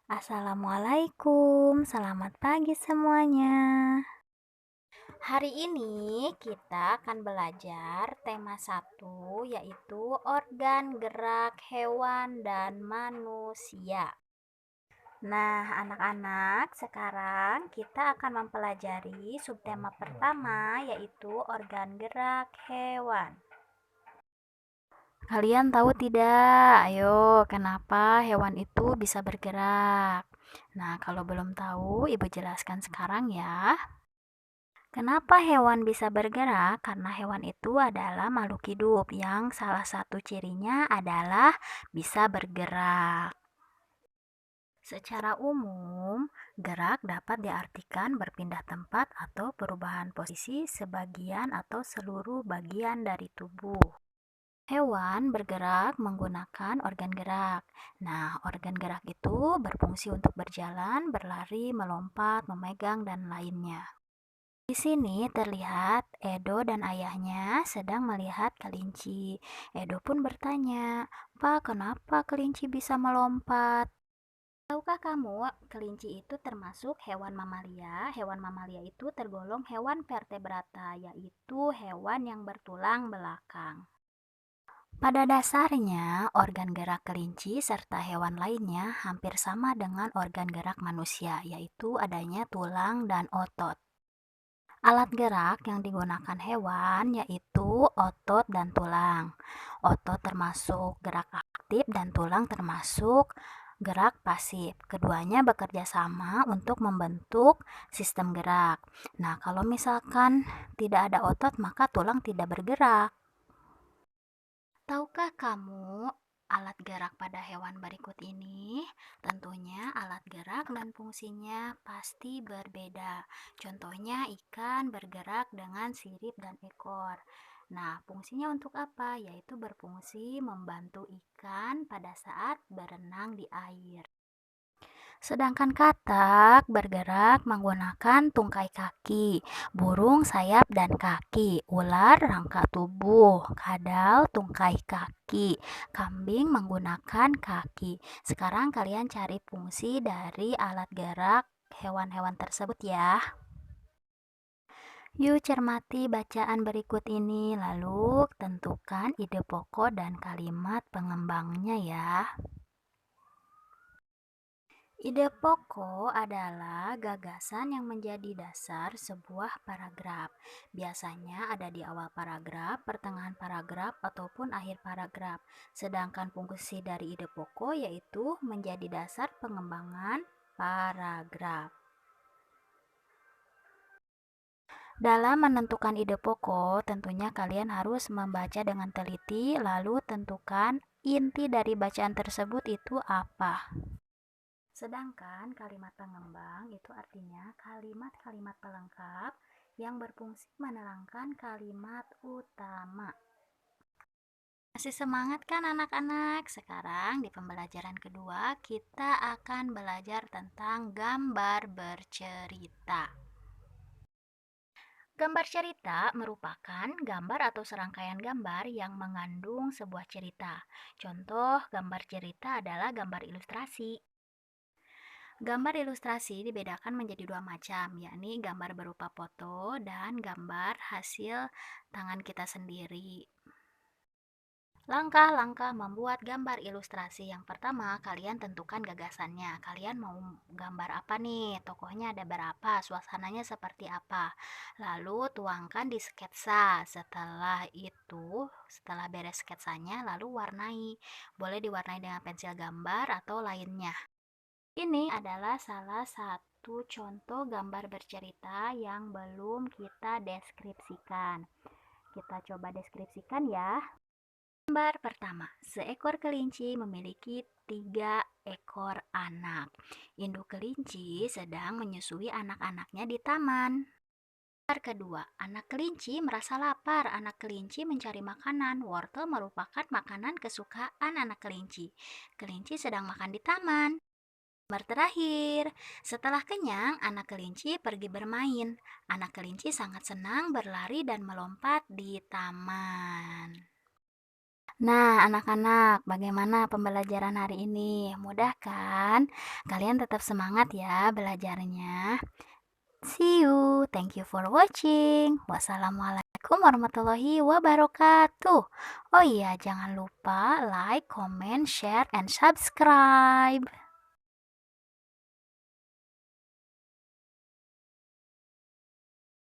Assalamualaikum, selamat pagi semuanya. Hari ini kita akan belajar tema satu yaitu organ gerak hewan dan manusia. Nah, anak-anak, sekarang kita akan mempelajari subtema pertama yaitu organ gerak hewan. Kalian tahu tidak? Ayo, kenapa hewan itu bisa bergerak? Nah, kalau belum tahu, Ibu jelaskan sekarang ya. Kenapa hewan bisa bergerak? Karena hewan itu adalah makhluk hidup yang salah satu cirinya adalah bisa bergerak. Secara umum, gerak dapat diartikan berpindah tempat atau perubahan posisi sebagian atau seluruh bagian dari tubuh. Hewan bergerak menggunakan organ gerak. Nah, organ gerak itu berfungsi untuk berjalan, berlari, melompat, memegang, dan lainnya. Di sini terlihat Edo dan ayahnya sedang melihat kelinci. Edo pun bertanya, "Pak, kenapa kelinci bisa melompat?" Tahukah kamu, kelinci itu termasuk hewan mamalia. Hewan mamalia itu tergolong hewan vertebrata, yaitu hewan yang bertulang belakang. Pada dasarnya, organ gerak kelinci serta hewan lainnya hampir sama dengan organ gerak manusia, yaitu adanya tulang dan otot. Alat gerak yang digunakan hewan yaitu otot dan tulang. Otot termasuk gerak aktif dan tulang termasuk gerak pasif. Keduanya bekerja sama untuk membentuk sistem gerak. Nah, kalau misalkan tidak ada otot, maka tulang tidak bergerak. Tahukah kamu alat gerak pada hewan berikut ini? Tentunya alat gerak dan fungsinya pasti berbeda. Contohnya ikan bergerak dengan sirip dan ekor. Nah, fungsinya untuk apa? Yaitu berfungsi membantu ikan pada saat berenang di air. Sedangkan katak bergerak menggunakan tungkai kaki, burung sayap dan kaki, ular rangka tubuh, kadal tungkai kaki, kambing menggunakan kaki. Sekarang kalian cari fungsi dari alat gerak hewan-hewan tersebut ya. Yuk cermati bacaan berikut ini, lalu tentukan ide pokok dan kalimat pengembangnya ya. Ide pokok adalah gagasan yang menjadi dasar sebuah paragraf. Biasanya ada di awal paragraf, pertengahan paragraf, ataupun akhir paragraf. Sedangkan fungsi dari ide pokok yaitu menjadi dasar pengembangan paragraf. Dalam menentukan ide pokok, tentunya kalian harus membaca dengan teliti, lalu tentukan inti dari bacaan tersebut itu apa. Sedangkan kalimat pengembang itu artinya kalimat-kalimat pelengkap yang berfungsi menerangkan kalimat utama. Masih semangat kan anak-anak? Sekarang di pembelajaran kedua kita akan belajar tentang gambar bercerita. Gambar cerita merupakan gambar atau serangkaian gambar yang mengandung sebuah cerita. Contoh gambar cerita adalah gambar ilustrasi. Gambar ilustrasi dibedakan menjadi dua macam, yakni gambar berupa foto dan gambar hasil tangan kita sendiri. Langkah-langkah membuat gambar ilustrasi. Yang pertama, kalian tentukan gagasannya. Kalian mau gambar apa nih? Tokohnya ada berapa? Suasananya seperti apa? Lalu tuangkan di sketsa. Setelah beres sketsanya, lalu warnai. Boleh diwarnai dengan pensil gambar atau lainnya. Ini adalah salah satu contoh gambar bercerita yang belum kita deskripsikan. Kita coba deskripsikan ya. Gambar pertama, seekor kelinci memiliki 3 ekor anak. Induk kelinci sedang menyusui anak-anaknya di taman. Gambar kedua, anak kelinci merasa lapar. Anak kelinci mencari makanan. Wortel merupakan makanan kesukaan anak kelinci. Kelinci sedang makan di taman. Gambar terakhir, setelah kenyang, anak kelinci pergi bermain. Anak kelinci sangat senang berlari dan melompat di taman. Nah, anak-anak, bagaimana pembelajaran hari ini? Mudah kan? Kalian tetap semangat ya belajarnya. See you. Thank you for watching. Wassalamualaikum warahmatullahi wabarakatuh. Oh iya, jangan lupa like, comment, share, and subscribe.